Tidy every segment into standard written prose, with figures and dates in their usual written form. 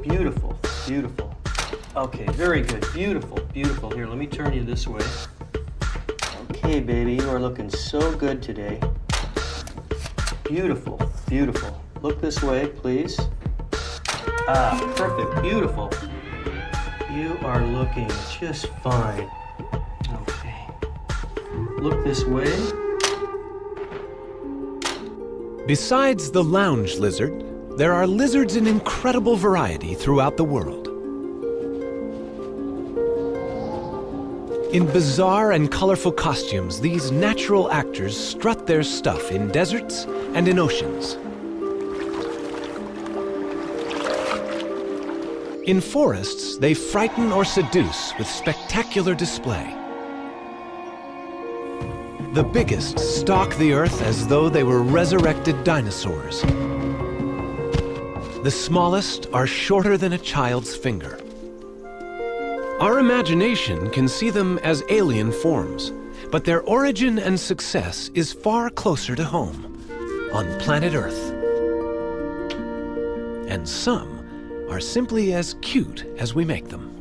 Beautiful, beautiful. Okay, very good. Beautiful, beautiful. Here, let me turn you this way. Okay, baby, you are looking so good today. Beautiful, beautiful. Look this way, please. Ah, perfect, beautiful. You are looking just fine. Okay. Look this way. Besides the lounge lizard, there are lizards in incredible variety throughout the world. In bizarre and colorful costumes, these natural actors strut their stuff in deserts and in oceans. In forests, they frighten or seduce with spectacular display. The biggest stalk the earth as though they were resurrected dinosaurs. The smallest are shorter than a child's finger. Our imagination can see them as alien forms, but their origin and success is far closer to home, on planet Earth. And some are simply as cute as we make them.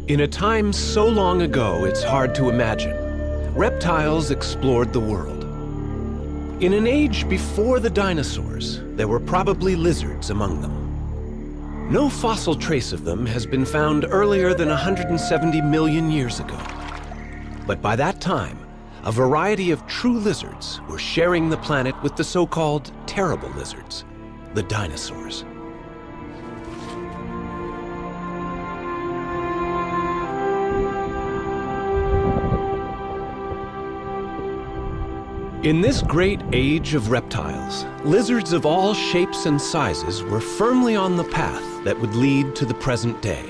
In a time so long ago, it's hard to imagine, reptiles explored the world. In an age before the dinosaurs, there were probably lizards among them. No fossil trace of them has been found earlier than 170 million years ago. But by that time, a variety of true lizards were sharing the planet with the so-called terrible lizards, the dinosaurs. In this great age of reptiles, lizards of all shapes and sizes were firmly on the path that would lead to the present day.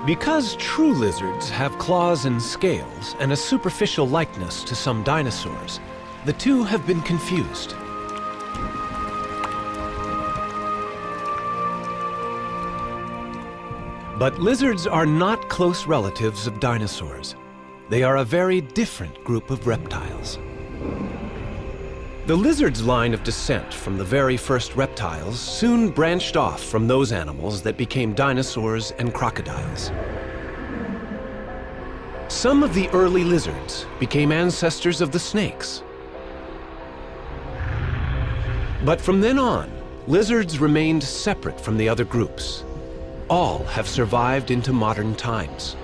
Because true lizards have claws and scales and a superficial likeness to some dinosaurs, the two have been confused. But lizards are not close relatives of dinosaurs. They are a very different group of reptiles. The lizard's line of descent from the very first reptiles soon branched off from those animals that became dinosaurs and crocodiles. Some of the early lizards became ancestors of the snakes. But from then on, lizards remained separate from the other groups. All have survived into modern times.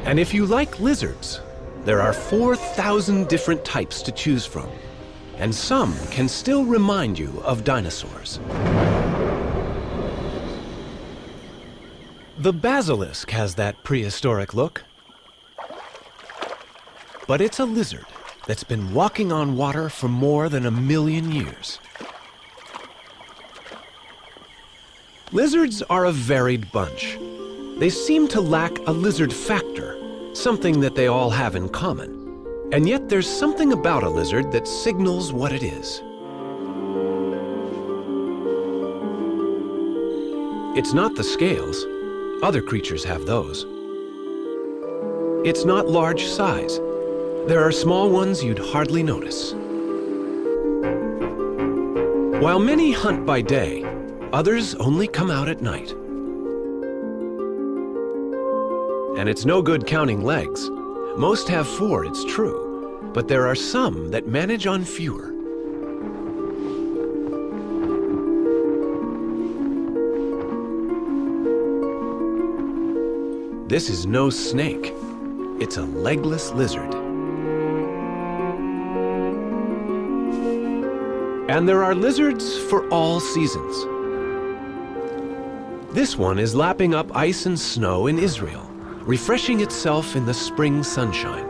And if you like lizards, there are 4,000 different types to choose from, and some can still remind you of dinosaurs. The basilisk has that prehistoric look, but it's a lizard that's been walking on water for more than 1 million years. Lizards are a varied bunch. They seem to lack a lizard factor, something that they all have in common. And yet there's something about a lizard that signals what it is. It's not the scales. Other creatures have those. It's not large size. There are small ones you'd hardly notice. While many hunt by day, others only come out at night. And it's no good counting legs. Most have 4, it's true, but there are some that manage on fewer. This is no snake. It's a legless lizard. And there are lizards for all seasons. This one is lapping up ice and snow in Israel, refreshing itself in the spring sunshine.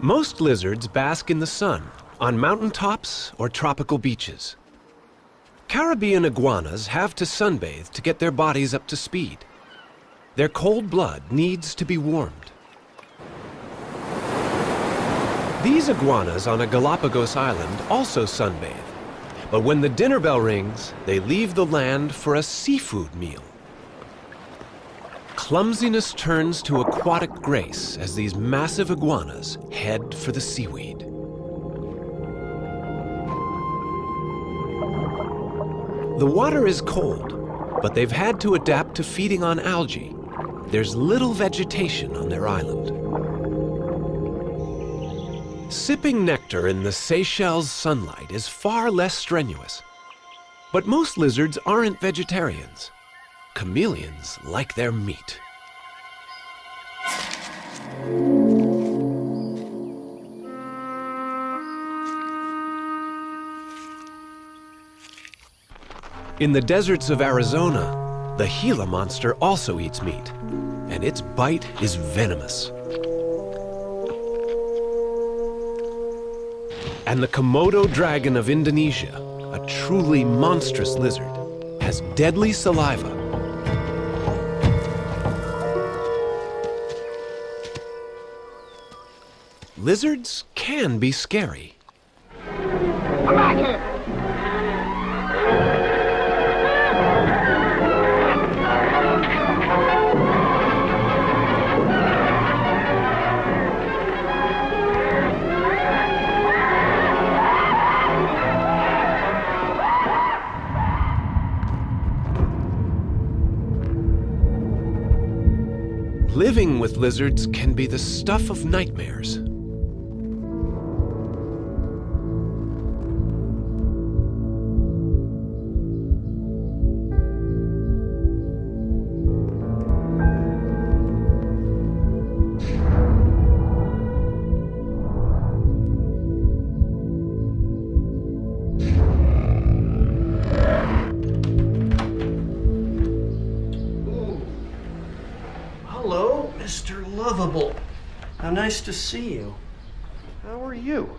Most lizards bask in the sun, on mountaintops or tropical beaches. Caribbean iguanas have to sunbathe to get their bodies up to speed. Their cold blood needs to be warmed. These iguanas on a Galapagos island also sunbathe, but when the dinner bell rings, they leave the land for a seafood meal. Clumsiness turns to aquatic grace as these massive iguanas head for the seaweed. The water is cold, but they've had to adapt to feeding on algae. There's little vegetation on their island. Sipping nectar in the Seychelles sunlight is far less strenuous. But most lizards aren't vegetarians. Chameleons like their meat. In the deserts of Arizona, the Gila monster also eats meat, and its bite is venomous. And the Komodo dragon of Indonesia, a truly monstrous lizard, has deadly saliva. Lizards can be scary. Come back here! Living with lizards can be the stuff of nightmares. Hello, Mr. Lovable. How nice to see you. How are you?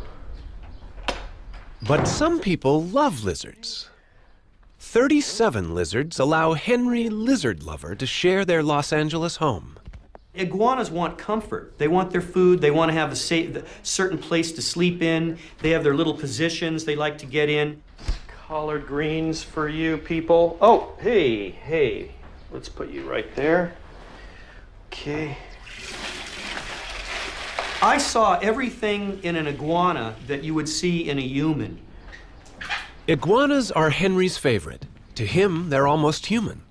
But some people love lizards. 37 lizards allow Henry Lizard Lover to share their Los Angeles home. Iguanas want comfort. They want their food. They want to have a certain place to sleep in. They have their little positions they like to get in. Collard greens for you people. Oh, hey. Let's put you right there. Okay. I saw everything in an iguana that you would see in a human. Iguanas are Henry's favorite. To him, they're almost human.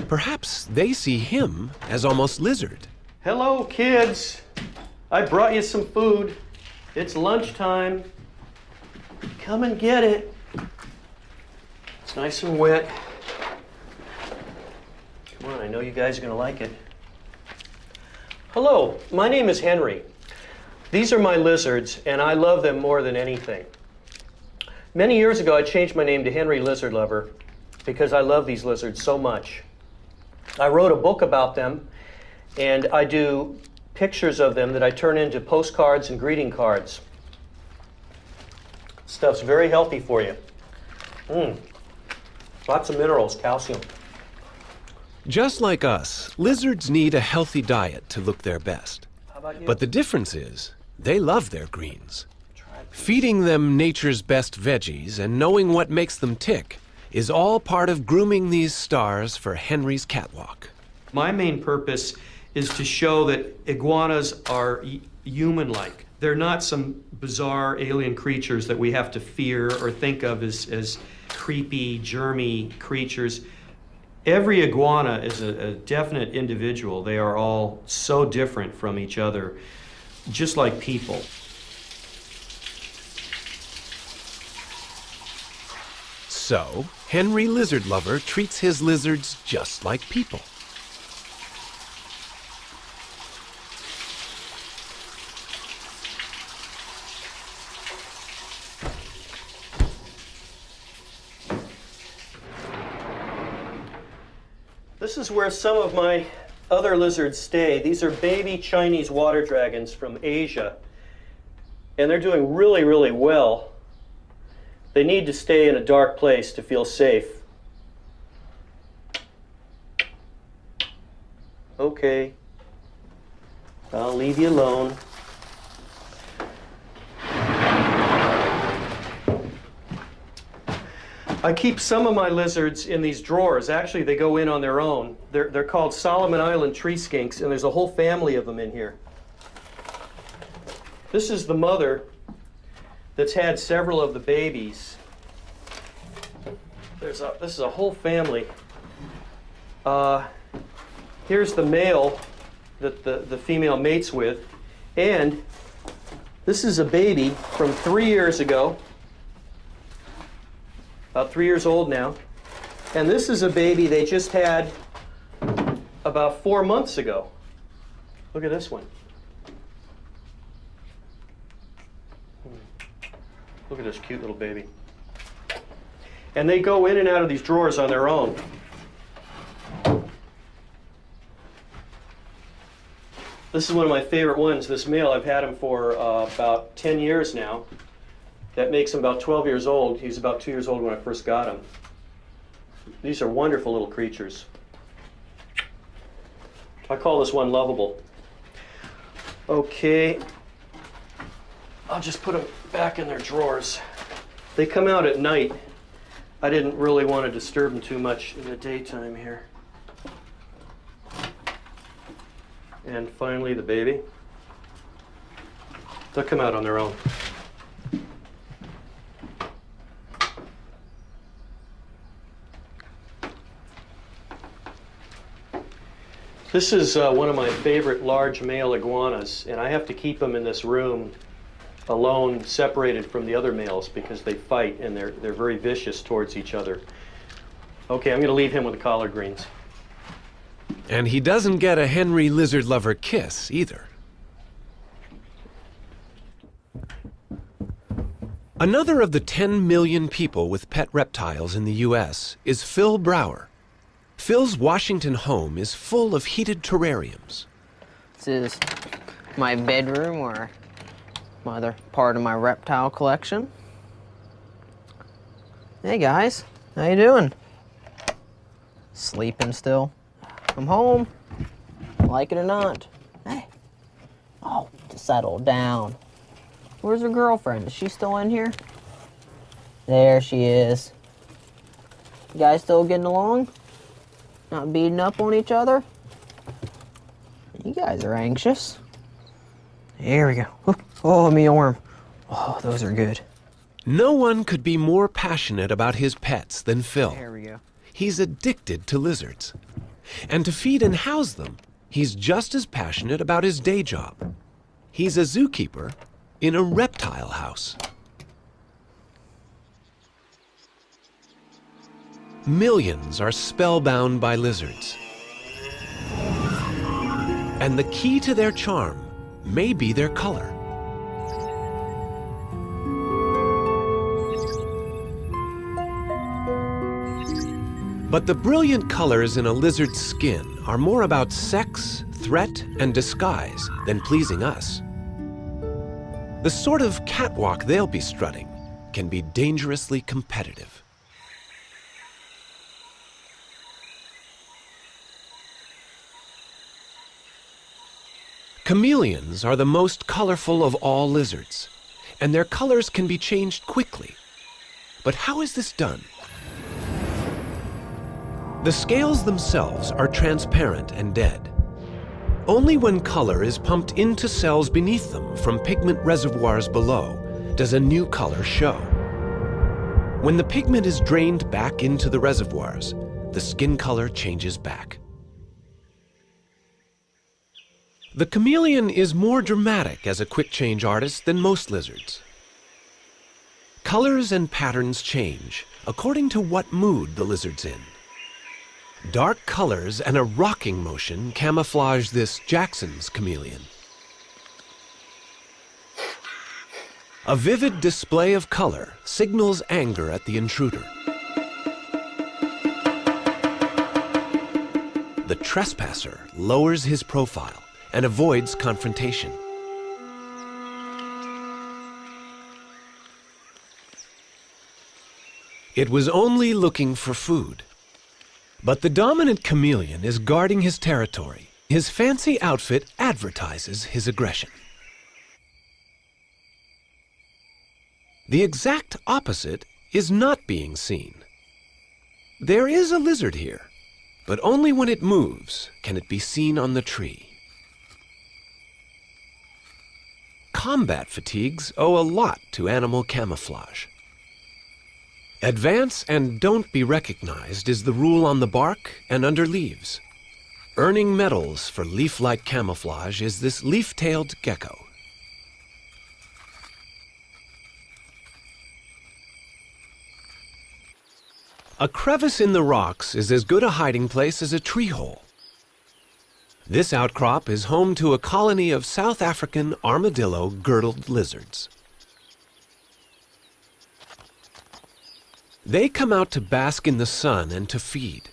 Perhaps they see him as almost lizard. Hello, kids. I brought you some food. It's lunchtime. Come and get it. It's nice and wet. Come on, I know you guys are going to like it. Hello, my name is Henry. These are my lizards, and I love them more than anything. Many years ago, I changed my name to Henry Lizard Lover because I love these lizards so much. I wrote a book about them, and I do pictures of them that I turn into postcards and greeting cards. Stuff's very healthy for you. Lots of minerals, calcium. Just like us, lizards need a healthy diet to look their best. How about you? But the difference is, they love their greens. Feeding them nature's best veggies and knowing what makes them tick is all part of grooming these stars for Henry's catwalk. My main purpose is to show that iguanas are human-like. They're not some bizarre alien creatures that we have to fear or think of as creepy, germy creatures. Every iguana is a definite individual. They are all so different from each other, just like people. So, Henry Lizard Lover treats his lizards just like people. This is where some of my other lizards stay. These are baby Chinese water dragons from Asia. and they're doing really, really well. They need to stay in a dark place to feel safe. Okay, I'll leave you alone. I keep some of my lizards in these drawers. Actually, they go in on their own. They're called Solomon Island tree skinks, and there's a whole family of them in here. This is the mother that's had several of the babies. This is a whole family. Here's the male that the female mates with, and this is a baby from 3 years ago, about 3 years old now, and this is a baby they just had about 4 months ago. Look at this one. Look at this cute little baby. And they go in and out of these drawers on their own. This is one of my favorite ones. This male, I've had him for about 10 years now. That makes him about 12 years old. He was about 2 years old when I first got him. These are wonderful little creatures. I call this one lovable. Okay, I'll just put them back in their drawers. They come out at night. I didn't really want to disturb them too much in the daytime here. And finally, the baby. They'll come out on their own. This is one of my favorite large male iguanas, and I have to keep them in this room alone, separated from the other males, because they fight and they're very vicious towards each other. Okay, I'm going to leave him with the collard greens. And he doesn't get a Henry lizard lover kiss either. Another of the 10 million people with pet reptiles in the U.S. is Phil Brower. Phil's Washington home is full of heated terrariums. This is my bedroom, or my other part of my reptile collection. Hey guys, how you doing? Sleeping still? I'm home, like it or not. Hey, oh, just settle down. Where's her girlfriend? Is she still in here? There she is. You guys still getting along? Not beating up on each other? You guys are anxious. Here we go. Oh, me arm. Oh, those are good. No one could be more passionate about his pets than Phil. There we go. He's addicted to lizards. And to feed and house them, he's just as passionate about his day job. He's a zookeeper in a reptile house. Millions are spellbound by lizards. And the key to their charm may be their color. But the brilliant colors in a lizard's skin are more about sex, threat, and disguise than pleasing us. The sort of catwalk they'll be strutting can be dangerously competitive. Chameleons are the most colorful of all lizards, and their colors can be changed quickly. But how is this done? The scales themselves are transparent and dead. Only when color is pumped into cells beneath them from pigment reservoirs below does a new color show. When the pigment is drained back into the reservoirs, the skin color changes back. The chameleon is more dramatic as a quick-change artist than most lizards. Colors and patterns change according to what mood the lizard's in. Dark colors and a rocking motion camouflage this Jackson's chameleon. A vivid display of color signals anger at the intruder. The trespasser lowers his profile and avoids confrontation. It was only looking for food. But the dominant chameleon is guarding his territory. His fancy outfit advertises his aggression. The exact opposite is not being seen. There is a lizard here, but only when it moves can it be seen on the tree. Combat fatigues owe a lot to animal camouflage. Advance and don't be recognized is the rule on the bark and under leaves. Earning medals for leaf-like camouflage is this leaf-tailed gecko. A crevice in the rocks is as good a hiding place as a tree hole. This outcrop is home to a colony of South African armadillo-girdled lizards. They come out to bask in the sun and to feed,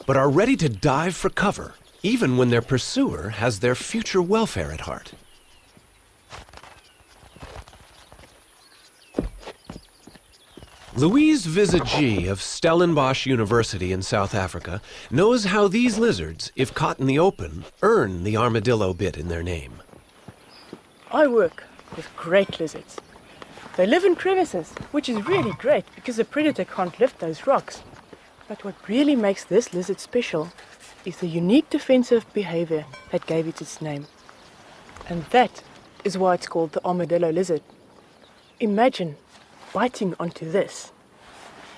but are ready to dive for cover, even when their pursuer has their future welfare at heart. Louise Visage of Stellenbosch University in South Africa knows how these lizards, if caught in the open, earn the armadillo bit in their name. I work with great lizards. They live in crevices, which is really great because a predator can't lift those rocks. But what really makes this lizard special is the unique defensive behavior that gave it its name. And that is why it's called the armadillo lizard. Imagine biting onto this.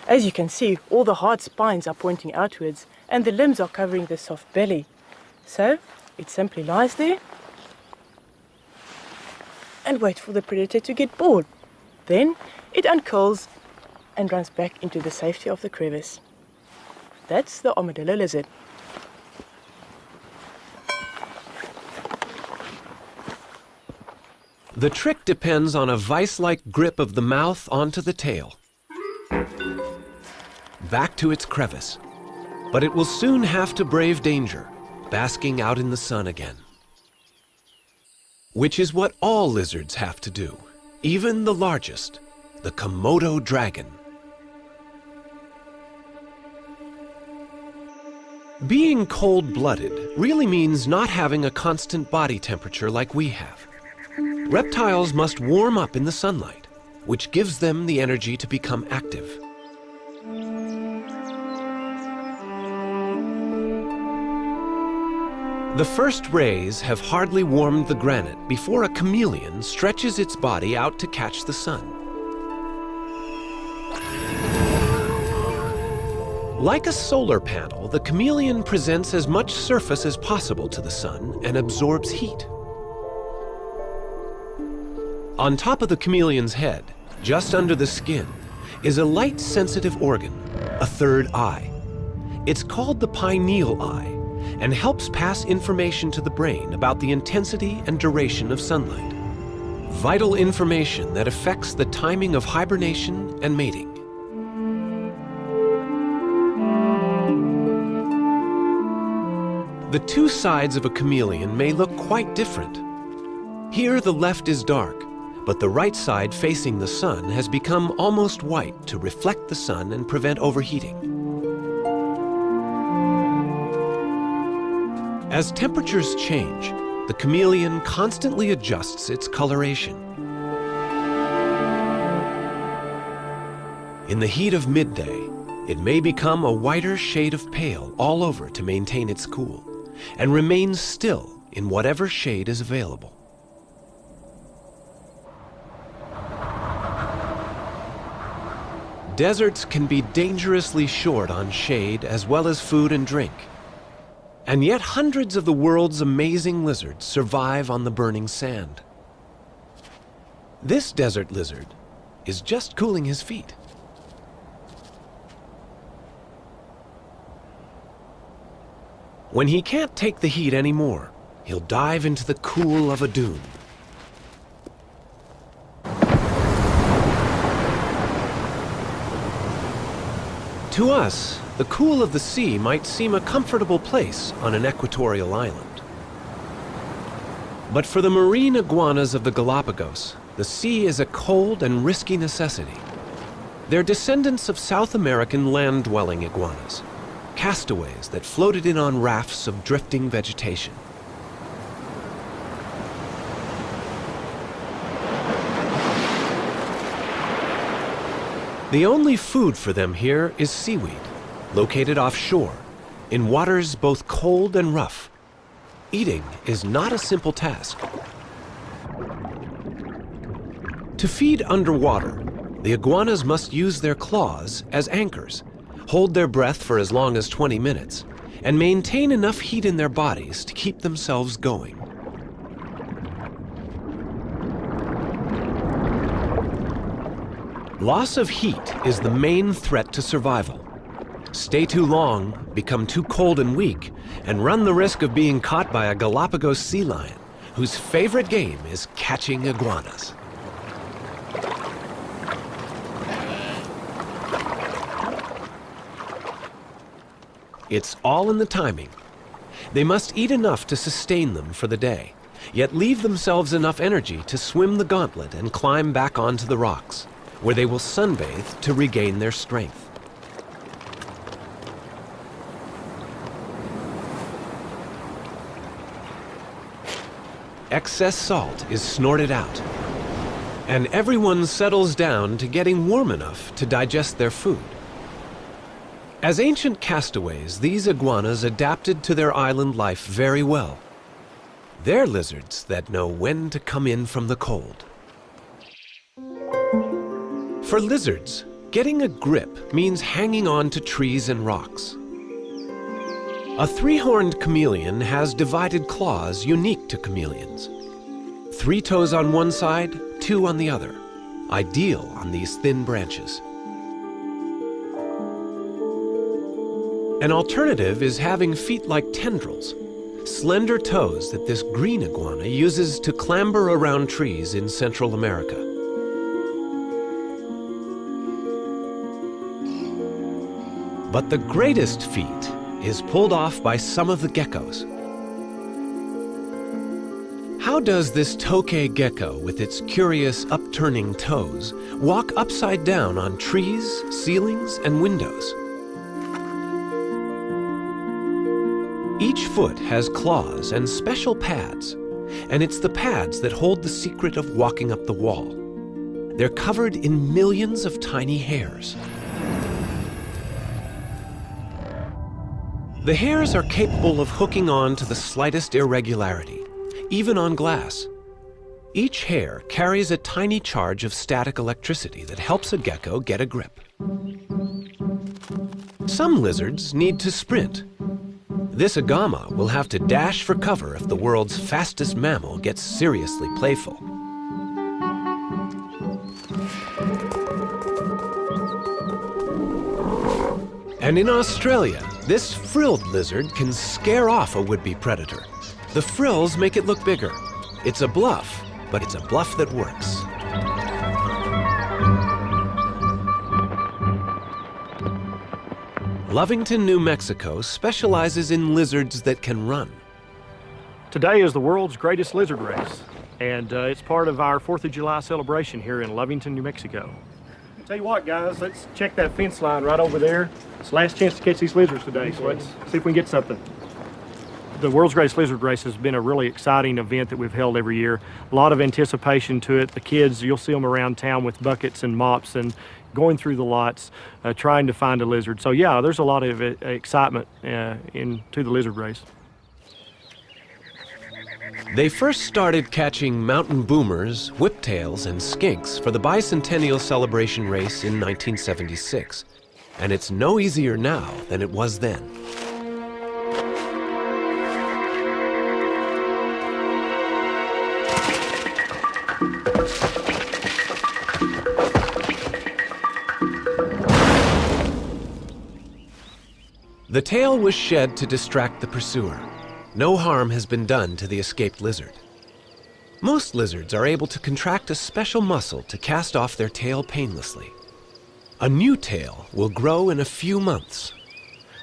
As you can see, all the hard spines are pointing outwards and the limbs are covering the soft belly. So it simply lies there and waits for the predator to get bored. Then it uncurls and runs back into the safety of the crevice. That's the armadillo lizard. The trick depends on a vice-like grip of the mouth onto the tail. Back to its crevice. But it will soon have to brave danger, basking out in the sun again. Which is what all lizards have to do, even the largest, the Komodo dragon. Being cold-blooded really means not having a constant body temperature like we have. Reptiles must warm up in the sunlight, which gives them the energy to become active. The first rays have hardly warmed the granite before a chameleon stretches its body out to catch the sun. Like a solar panel, the chameleon presents as much surface as possible to the sun and absorbs heat. On top of the chameleon's head, just under the skin, is a light-sensitive organ, a third eye. It's called the pineal eye and helps pass information to the brain about the intensity and duration of sunlight. Vital information that affects the timing of hibernation and mating. The two sides of a chameleon may look quite different. Here the left is dark, but the right side facing the sun has become almost white to reflect the sun and prevent overheating. As temperatures change, the chameleon constantly adjusts its coloration. In the heat of midday, it may become a whiter shade of pale all over to maintain its cool, and remains still in whatever shade is available. Deserts can be dangerously short on shade as well as food and drink. And yet hundreds of the world's amazing lizards survive on the burning sand. This desert lizard is just cooling his feet. When he can't take the heat anymore, he'll dive into the cool of a dune. To us, the cool of the sea might seem a comfortable place on an equatorial island. But for the marine iguanas of the Galapagos, the sea is a cold and risky necessity. They're descendants of South American land-dwelling iguanas, castaways that floated in on rafts of drifting vegetation. The only food for them here is seaweed, located offshore, in waters both cold and rough. Eating is not a simple task. To feed underwater, the iguanas must use their claws as anchors, hold their breath for as long as 20 minutes, and maintain enough heat in their bodies to keep themselves going. Loss of heat is the main threat to survival. Stay too long, become too cold and weak, and run the risk of being caught by a Galapagos sea lion, whose favorite game is catching iguanas. It's all in the timing. They must eat enough to sustain them for the day, yet leave themselves enough energy to swim the gauntlet and climb back onto the rocks, where they will sunbathe to regain their strength. Excess salt is snorted out, and everyone settles down to getting warm enough to digest their food. As ancient castaways, these iguanas adapted to their island life very well. They're lizards that know when to come in from the cold. For lizards, getting a grip means hanging on to trees and rocks. A three-horned chameleon has divided claws unique to chameleons. 3 toes on one side, 2 on the other, ideal on these thin branches. An alternative is having feet like tendrils, slender toes that this green iguana uses to clamber around trees in Central America. But the greatest feat is pulled off by some of the geckos. How does this tokay gecko, with its curious upturning toes, walk upside down on trees, ceilings, and windows? Each foot has claws and special pads, and it's the pads that hold the secret of walking up the wall. They're covered in millions of tiny hairs. The hairs are capable of hooking on to the slightest irregularity, even on glass. Each hair carries a tiny charge of static electricity that helps a gecko get a grip. Some lizards need to sprint. This agama will have to dash for cover if the world's fastest mammal gets seriously playful. And in Australia, this frilled lizard can scare off a would-be predator. The frills make it look bigger. It's a bluff, but it's a bluff that works. Lovington, New Mexico specializes in lizards that can run. Today is the world's greatest lizard race, and it's part of our 4th of July celebration here in Lovington, New Mexico. Tell you what, guys, let's check that fence line right over there. It's the last chance to catch these lizards today, so let's see if we can get something. The World's Greatest Lizard Race has been a really exciting event that we've held every year. A lot of anticipation to it. The kids, you'll see them around town with buckets and mops and going through the lots, trying to find a lizard. So yeah, there's a lot of excitement into the lizard race. They first started catching mountain boomers, whiptails, and skinks for the bicentennial celebration race in 1976. And it's no easier now than it was then. The tail was shed to distract the pursuer. No harm has been done to the escaped lizard. Most lizards are able to contract a special muscle to cast off their tail painlessly. A new tail will grow in a few months.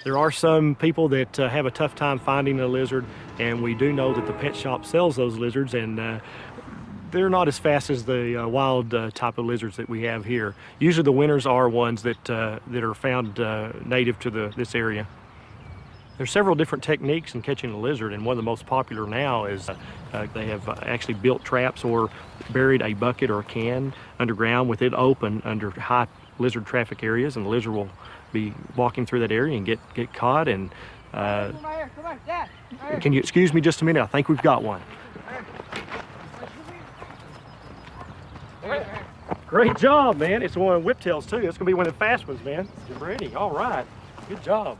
There are some people that have a tough time finding a lizard, and we do know that the pet shop sells those lizards, and They're not as fast as the wild type of lizards that we have here. Usually the winners are ones that are found native to this area. There's several different techniques in catching a lizard, and one of the most popular now is they have actually built traps or buried a bucket or a can underground with it open under high lizard traffic areas, and the lizard will be walking through that area and get caught. And can you excuse me just a minute? I think we've got one. Great job, man. It's one of Whiptails too. It's gonna be one of the fast ones, man. You're ready. All right. Good job.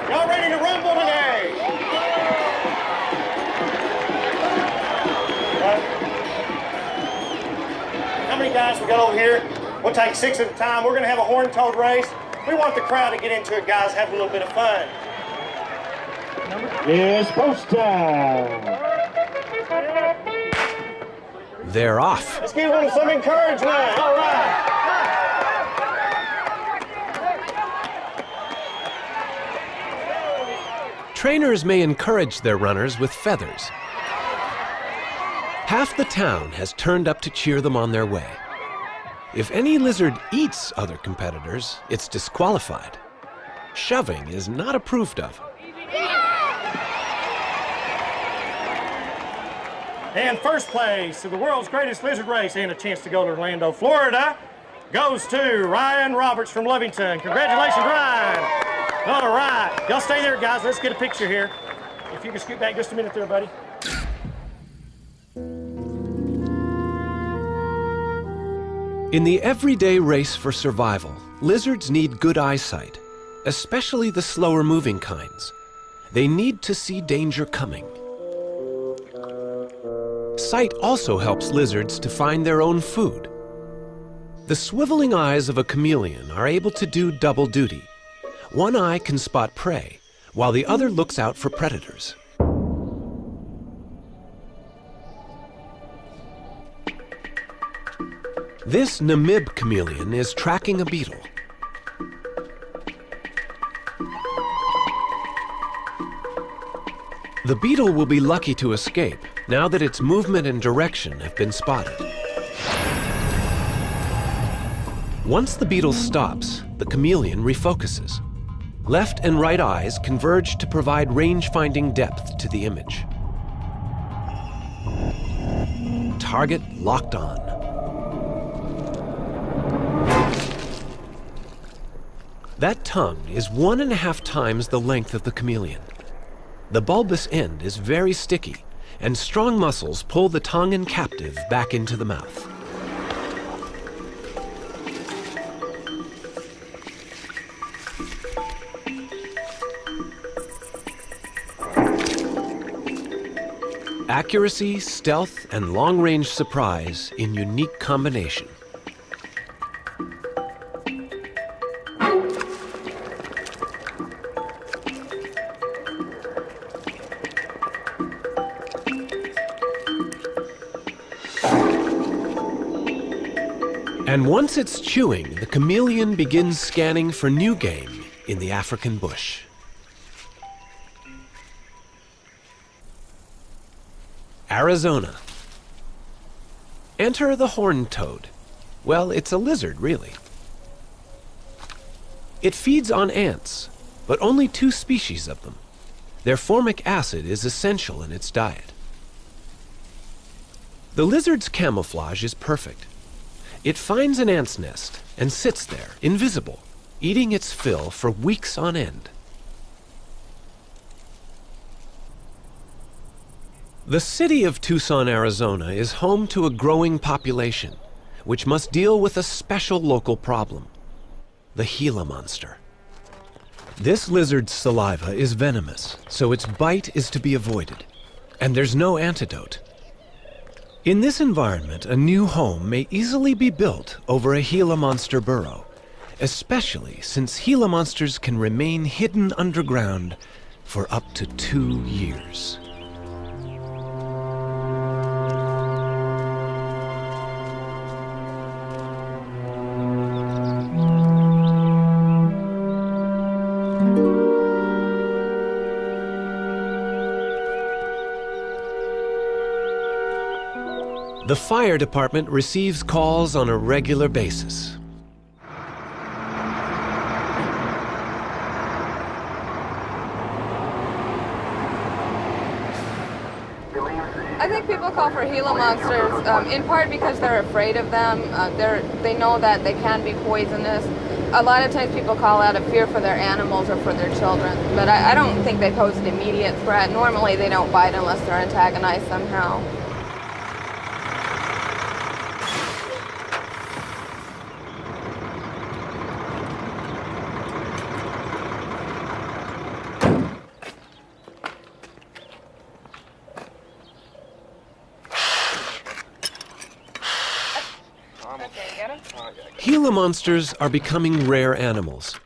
Y'all ready to rumble today? How many guys we got over here? We'll take 6 at a time. We're gonna have a horn-toed race. We want the crowd to get into it, guys, have a little bit of fun. It's post time. They're off. Let's give them some encouragement. All right. Trainers may encourage their runners with feathers. Half the town has turned up to cheer them on their way. If any lizard eats other competitors, it's disqualified. Shoving is not approved of. And first place of the world's greatest lizard race and a chance to go to Orlando, Florida, goes to Ryan Roberts from Lovington. Congratulations, Ryan. All right. Y'all stay there, guys. Let's get a picture here. If you can scoot back just a minute there, buddy. In the everyday race for survival, lizards need good eyesight, especially the slower moving kinds. They need to see danger coming. Sight also helps lizards to find their own food. The swiveling eyes of a chameleon are able to do double duty. One eye can spot prey, while the other looks out for predators. This Namib chameleon is tracking a beetle. The beetle will be lucky to escape now that its movement and direction have been spotted. Once the beetle stops, the chameleon refocuses. Left and right eyes converge to provide range-finding depth to the image. Target locked on. That tongue is 1.5 times the length of the chameleon. The bulbous end is very sticky, and strong muscles pull the tongue and captive back into the mouth. Accuracy, stealth, and long-range surprise in unique combination. And once it's chewing, the chameleon begins scanning for new game in the African bush. Arizona. Enter the horned toad. Well, it's a lizard, really. It feeds on ants, but only 2 species of them. Their formic acid is essential in its diet. The lizard's camouflage is perfect. It finds an ant's nest and sits there, invisible, eating its fill for weeks on end. The city of Tucson, Arizona is home to a growing population, which must deal with a special local problem: the Gila monster. This lizard's saliva is venomous, so its bite is to be avoided, and there's no antidote. In this environment, a new home may easily be built over a Gila monster burrow, especially since Gila monsters can remain hidden underground for up to 2 years. The fire department receives calls on a regular basis. I think people call for Gila monsters in part because they're afraid of them. They know that they can be poisonous. A lot of times people call out of fear for their animals or for their children, but I don't think they pose an immediate threat. Normally they don't bite unless they're antagonized somehow. Gila monsters are becoming rare animals.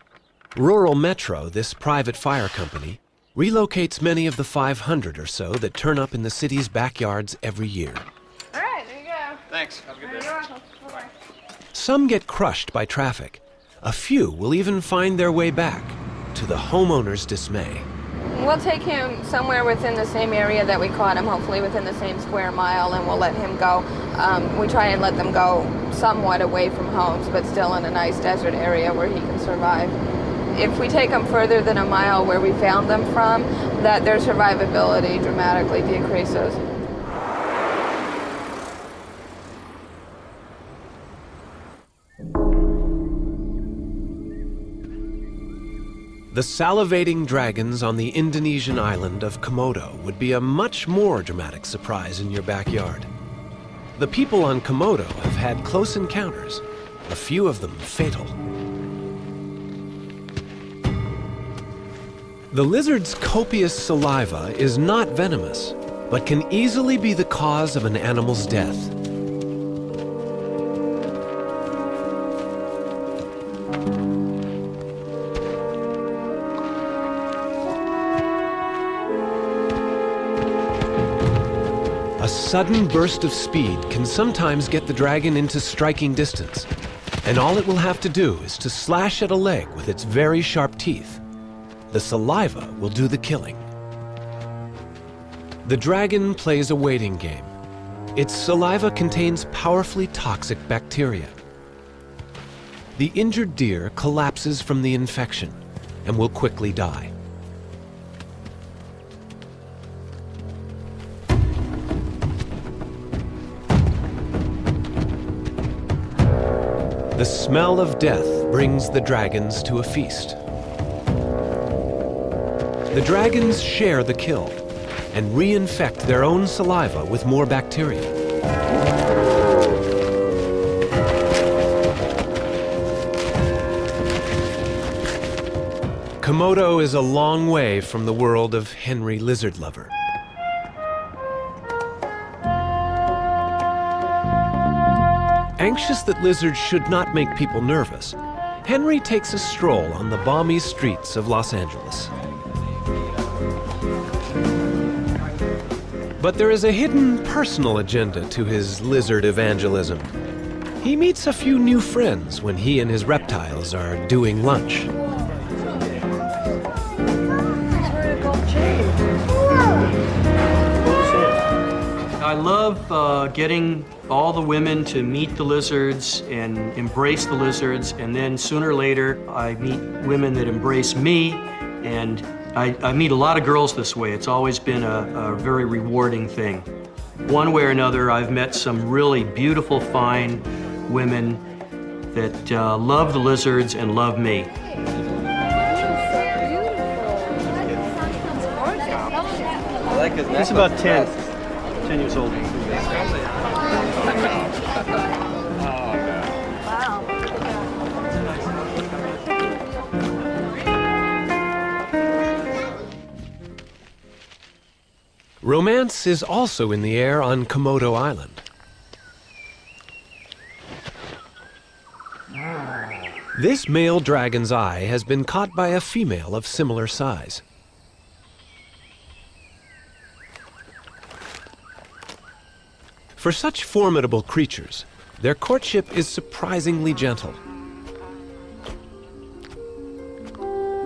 Rural Metro, this private fire company, relocates many of the 500 or so that turn up in the city's backyards every year. All right, there you go. Thanks. Have a good day. You're welcome. Bye-bye. Some get crushed by traffic. A few will even find their way back, to the homeowner's dismay. We'll take him somewhere within the same area that we caught him, hopefully within the same square mile, and we'll let him go. We try and let them go somewhat away from homes, but still in a nice desert area where he can survive. If we take them further than a mile where we found them from, that their survivability dramatically decreases. The salivating dragons on the Indonesian island of Komodo would be a much more dramatic surprise in your backyard. The people on Komodo have had close encounters, a few of them fatal. The lizard's copious saliva is not venomous, but can easily be the cause of an animal's death. A sudden burst of speed can sometimes get the dragon into striking distance, and all it will have to do is to slash at a leg with its very sharp teeth. The saliva will do the killing. The dragon plays a waiting game. Its saliva contains powerfully toxic bacteria. The injured deer collapses from the infection and will quickly die. The smell of death brings the dragons to a feast. The dragons share the kill and reinfect their own saliva with more bacteria. Komodo is a long way from the world of Henry Lizard Lover. Anxious that lizards should not make people nervous, Henry takes a stroll on the balmy streets of Los Angeles. But there is a hidden personal agenda to his lizard evangelism. He meets a few new friends when he and his reptiles are doing lunch. I love getting all the women to meet the lizards and embrace the lizards, and then sooner or later I meet women that embrace me, and I meet a lot of girls this way. It's always been a very rewarding thing. One way or another, I've met some really beautiful, fine women that love the lizards and love me. He's about 10 years old. Romance is also in the air on Komodo Island. This male dragon's eye has been caught by a female of similar size. For such formidable creatures, their courtship is surprisingly gentle.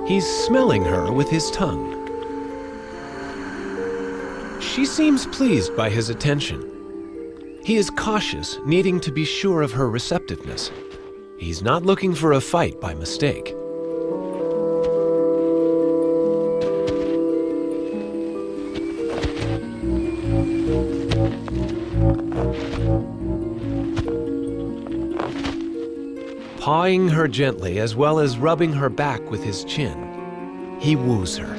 He's smelling her with his tongue. She seems pleased by his attention. He is cautious, needing to be sure of her receptiveness. He's not looking for a fight by mistake. Pawing her gently as well as rubbing her back with his chin, he woos her.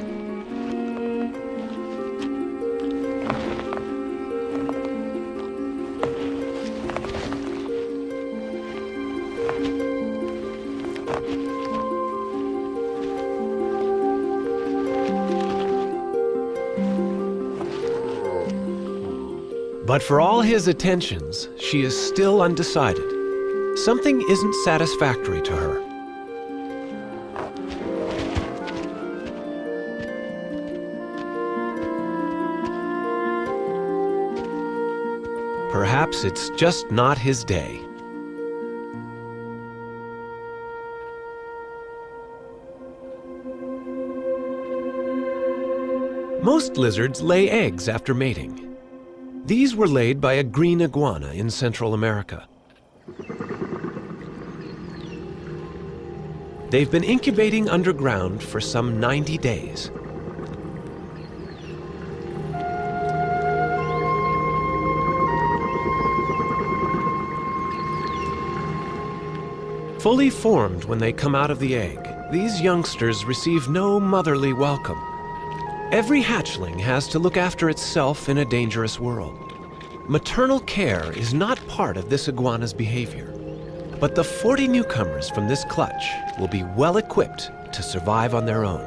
But for all his attentions, she is still undecided. Something isn't satisfactory to her. Perhaps it's just not his day. Most lizards lay eggs after mating. These were laid by a green iguana in Central America. They've been incubating underground for some 90 days. Fully formed when they come out of the egg, these youngsters receive no motherly welcome. Every hatchling has to look after itself in a dangerous world. Maternal care is not part of this iguana's behavior. But the 40 newcomers from this clutch will be well equipped to survive on their own.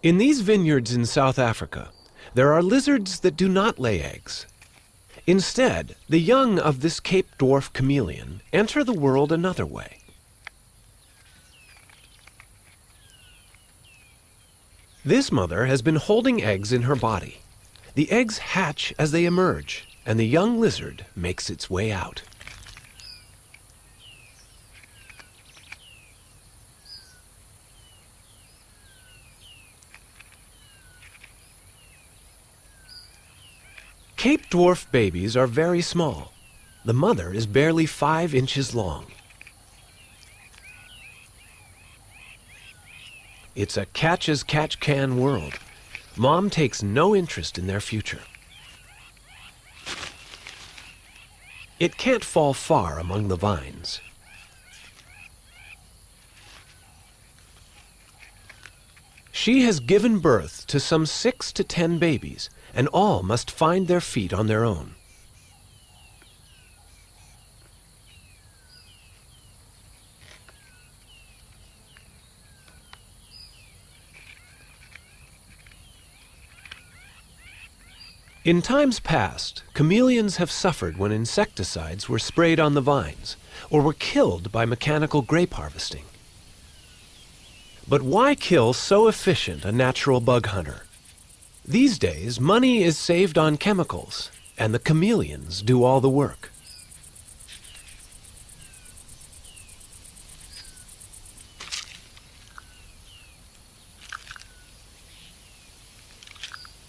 In these vineyards in South Africa, there are lizards that do not lay eggs. Instead, the young of this Cape dwarf chameleon enter the world another way. This mother has been holding eggs in her body. The eggs hatch as they emerge, and the young lizard makes its way out. Cape dwarf babies are very small. The mother is barely 5 inches long. It's a catch-as-catch-can world. Mom takes no interest in their future. It can't fall far among the vines. She has given birth to some 6 to 10 babies, and all must find their feet on their own. In times past, chameleons have suffered when insecticides were sprayed on the vines or were killed by mechanical grape harvesting. But why kill so efficient a natural bug hunter? These days, money is saved on chemicals, and the chameleons do all the work.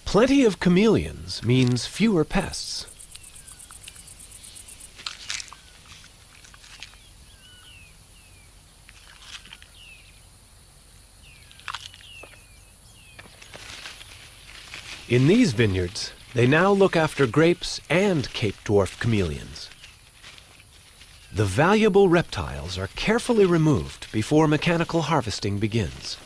Plenty of chameleons means fewer pests. In these vineyards, they now look after grapes and Cape dwarf chameleons. The valuable reptiles are carefully removed before mechanical harvesting begins.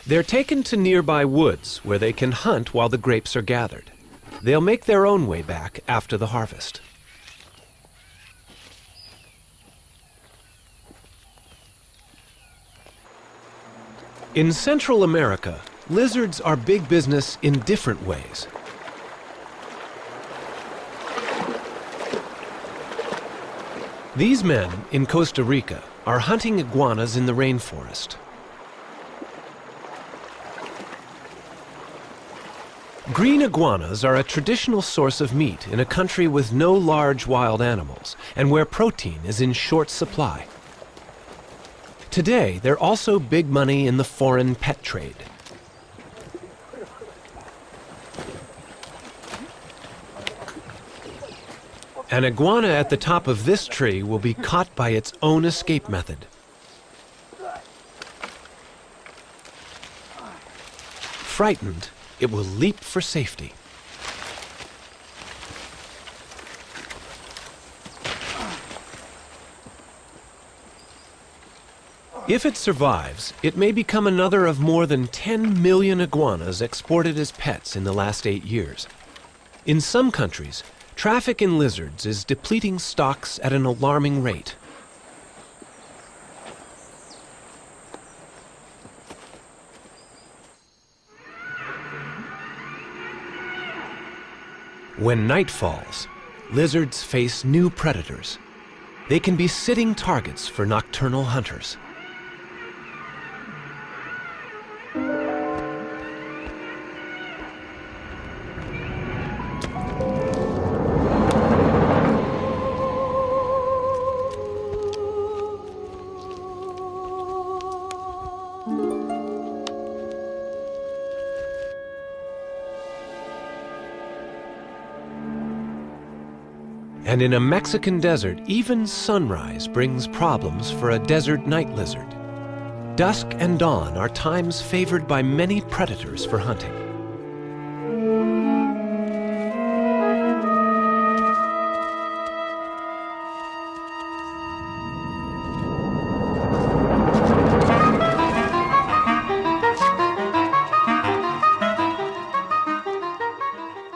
They're taken to nearby woods where they can hunt while the grapes are gathered. They'll make their own way back after the harvest. In Central America, lizards are big business in different ways. These men in Costa Rica are hunting iguanas in the rainforest. Green iguanas are a traditional source of meat in a country with no large wild animals and where protein is in short supply. Today, they're also big money in the foreign pet trade. An iguana at the top of this tree will be caught by its own escape method. Frightened, it will leap for safety. If it survives, it may become another of more than 10 million iguanas exported as pets in the last 8 years. In some countries, traffic in lizards is depleting stocks at an alarming rate. When night falls, lizards face new predators. They can be sitting targets for nocturnal hunters. And in a Mexican desert, even sunrise brings problems for a desert night lizard. Dusk and dawn are times favored by many predators for hunting.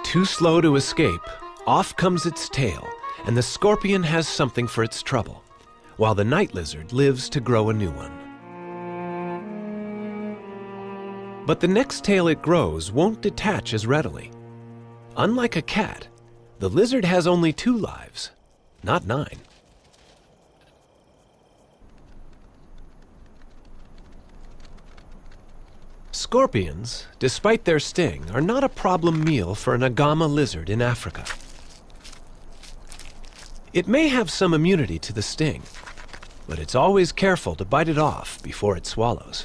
Too slow to escape, off comes its tail, and the scorpion has something for its trouble, while the night lizard lives to grow a new one. But the next tail it grows won't detach as readily. Unlike a cat, the lizard has only 2 lives, not 9. Scorpions, despite their sting, are not a problem meal for an agama lizard in Africa. It may have some immunity to the sting, but it's always careful to bite it off before it swallows.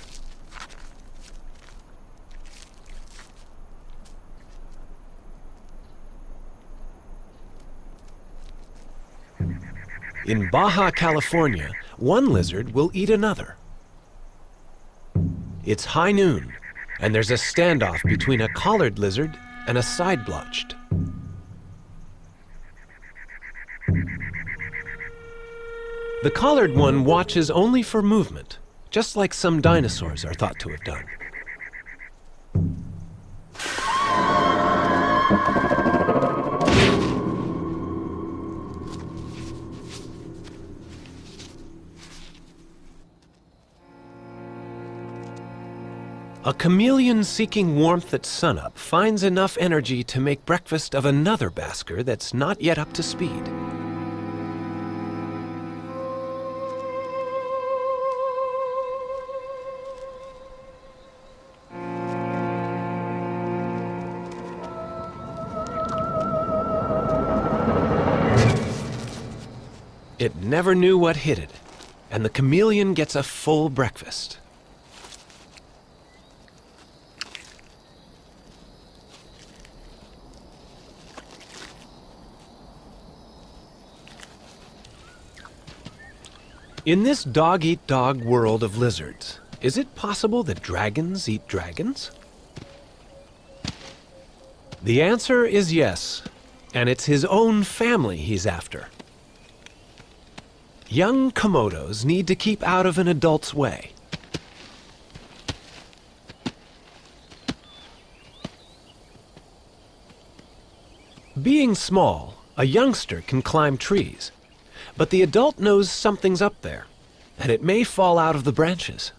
In Baja California, one lizard will eat another. It's high noon, and there's a standoff between a collared lizard and a side-blotched. The collared one watches only for movement, just like some dinosaurs are thought to have done. A chameleon seeking warmth at sunup finds enough energy to make breakfast of another basker that's not yet up to speed. It never knew what hit it, and the chameleon gets a full breakfast. In this dog-eat-dog world of lizards, is it possible that dragons eat dragons? The answer is yes, and it's his own family he's after. Young Komodos need to keep out of an adult's way. Being small, a youngster can climb trees, but the adult knows something's up there, and it may fall out of the branches.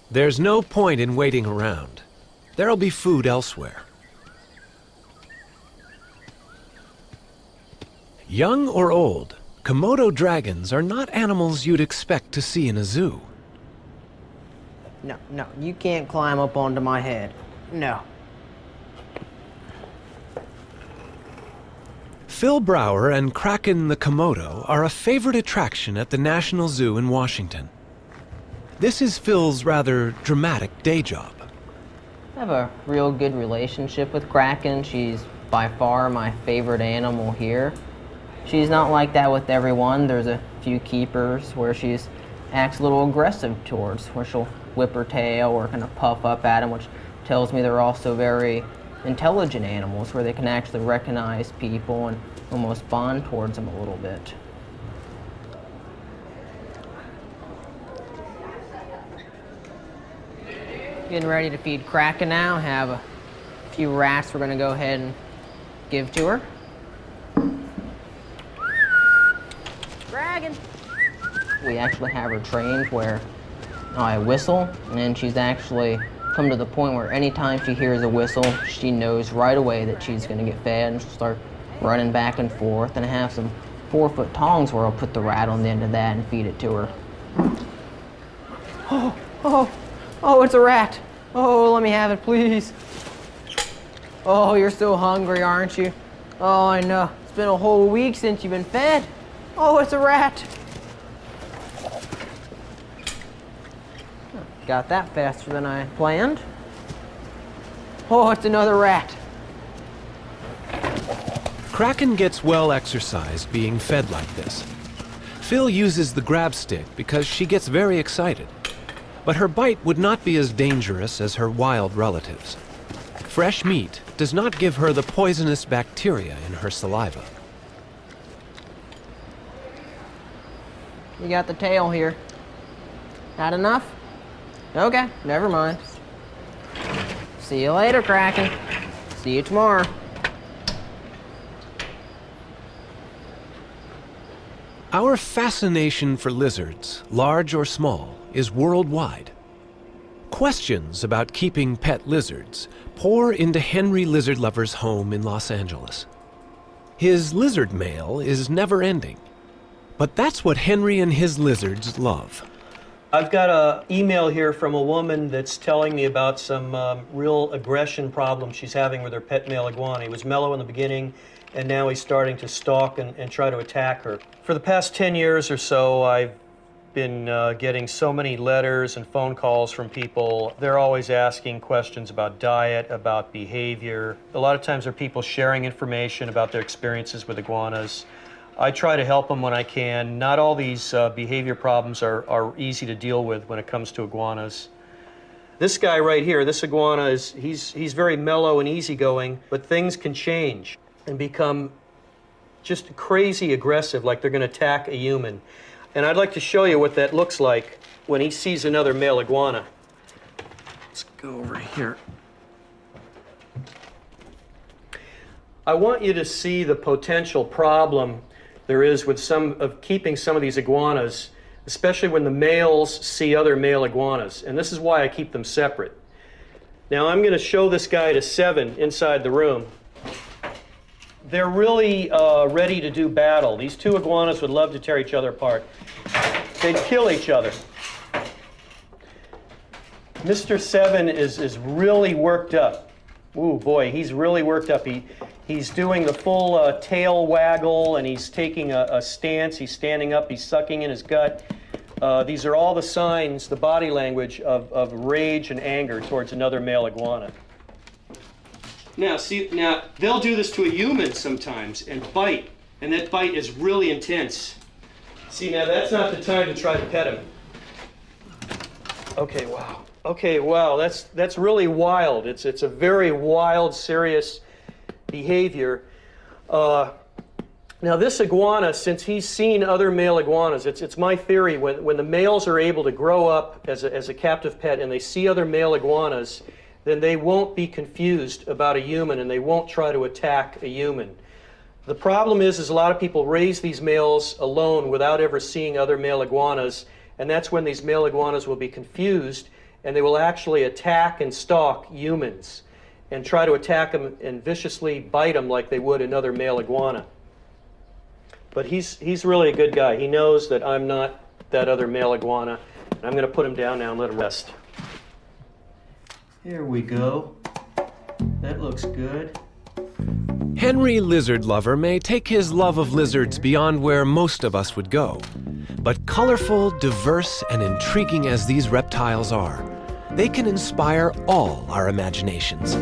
There's no point in waiting around. There'll be food elsewhere. Young or old, Komodo dragons are not animals you'd expect to see in a zoo. No, you can't climb up onto my head. No. Phil Brower and Kraken the Komodo are a favorite attraction at the National Zoo in Washington. This is Phil's rather dramatic day job. I have a real good relationship with Kraken. She's by far my favorite animal here. She's not like that with everyone. There's a few keepers where she's acts a little aggressive towards, where she'll whip her tail or kind of puff up at them, which tells me they're also very intelligent animals where they can actually recognize people and almost bond towards them a little bit. Getting ready to feed Kraken now. Have a few rats we're going to go ahead and give to her. Dragon! We actually have her trained where I whistle, and she's actually come to the point where anytime she hears a whistle, she knows right away that she's going to get fed, and she'll start running back and forth. And I have some 4-foot tongs where I'll put the rat on the end of that and feed it to her. Oh, it's a rat. Oh, let me have it, please. Oh, you're so hungry, aren't you? Oh, I know. It's been a whole week since you've been fed. Oh, it's a rat. Got that faster than I planned. Oh, it's another rat. Kraken gets well exercised being fed like this. Phil uses the grab stick because she gets very excited. But her bite would not be as dangerous as her wild relatives. Fresh meat does not give her the poisonous bacteria in her saliva. You got the tail here. Not enough? Okay, never mind. See you later, Kraken. See you tomorrow. Our fascination for lizards, large or small, is worldwide. Questions about keeping pet lizards pour into Henry Lizard Lover's home in Los Angeles. His lizard mail is never-ending, but that's what Henry and his lizards love. I've got an email here from a woman that's telling me about some real aggression problems she's having with her pet male iguana. He was mellow in the beginning, and now he's starting to stalk and try to attack her. For the past 10 years or so, I've been getting so many letters and phone calls from people. They're always asking questions about diet, about behavior. A lot of times there are people sharing information about their experiences with iguanas. I try to help them when I can. Not all these behavior problems are easy to deal with when it comes to iguanas. This guy right here, this iguana, he's very mellow and easygoing, but things can change and become just crazy aggressive, like they're going to attack a human. And I'd like to show you what that looks like when he sees another male iguana. Let's go over here. I want you to see the potential problem there is with keeping some of these iguanas, especially when the males see other male iguanas. And this is why I keep them separate. Now I'm going to show this guy to 7 inside the room. They're really ready to do battle. These two iguanas would love to tear each other apart. They'd kill each other. Mr. 7 is really worked up. Ooh, boy, he's really worked up. He's doing the full tail waggle, and he's taking a stance. He's standing up. He's sucking in his gut. These are all the signs, the body language of rage and anger towards another male iguana. Now, they'll do this to a human sometimes and bite, and that bite is really intense. See, now that's not the time to try to pet him. Okay, wow. Okay, wow, that's really wild. It's a very wild, serious behavior. Now this iguana, since he's seen other male iguanas, it's my theory, when the males are able to grow up as a captive pet and they see other male iguanas, then they won't be confused about a human and they won't try to attack a human. The problem is a lot of people raise these males alone without ever seeing other male iguanas, and that's when these male iguanas will be confused and they will actually attack and stalk humans and try to attack them and viciously bite them like they would another male iguana. But he's really a good guy. He knows that I'm not that other male iguana. And I'm going to put him down now and let him rest. Here we go. That looks good. Henry Lizard Lover may take his love of lizards beyond where most of us would go. But colorful, diverse, and intriguing as these reptiles are, they can inspire all our imaginations.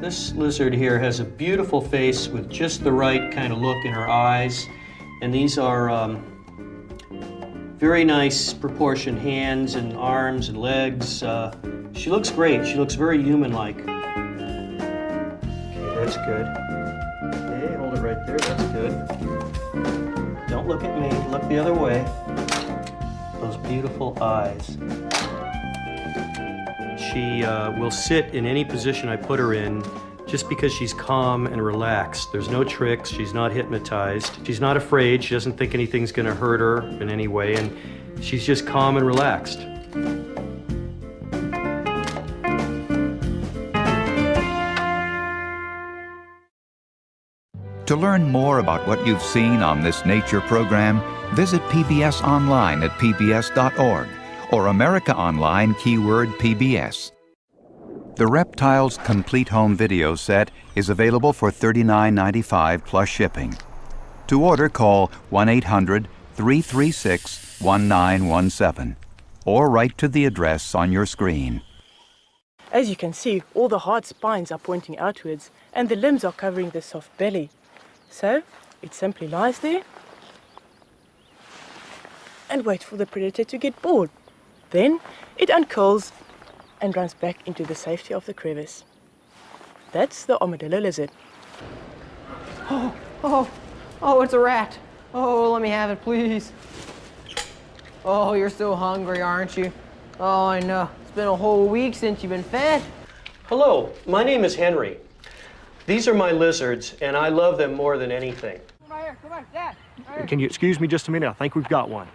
This lizard here has a beautiful face with just the right kind of look in her eyes. And these are very nice proportioned hands and arms and legs. She looks great. She looks very human-like. Okay, that's good. Okay, hold it right there. That's good. Don't look at me. Look the other way. Those beautiful eyes. She will sit in any position I put her in just because she's calm and relaxed. There's no tricks. She's not hypnotized. She's not afraid. She doesn't think anything's going to hurt her in any way, and she's just calm and relaxed. To learn more about what you've seen on this nature program, visit PBS online at pbs.org or America Online keyword PBS. The Reptiles Complete Home Video Set is available for $39.95 plus shipping. To order, call 1-800-336-1917 or write to the address on your screen. As you can see, all the hard spines are pointing outwards and the limbs are covering the soft belly. So, it simply lies there and waits for the predator to get bored. Then, it uncurls and runs back into the safety of the crevice. That's the armadillo lizard. Oh, it's a rat. Oh, let me have it, please. Oh, you're so hungry, aren't you? Oh, I know. It's been a whole week since you've been fed. Hello, my name is Henry. These are my lizards, and I love them more than anything. Can you excuse me just a minute? I think we've got one.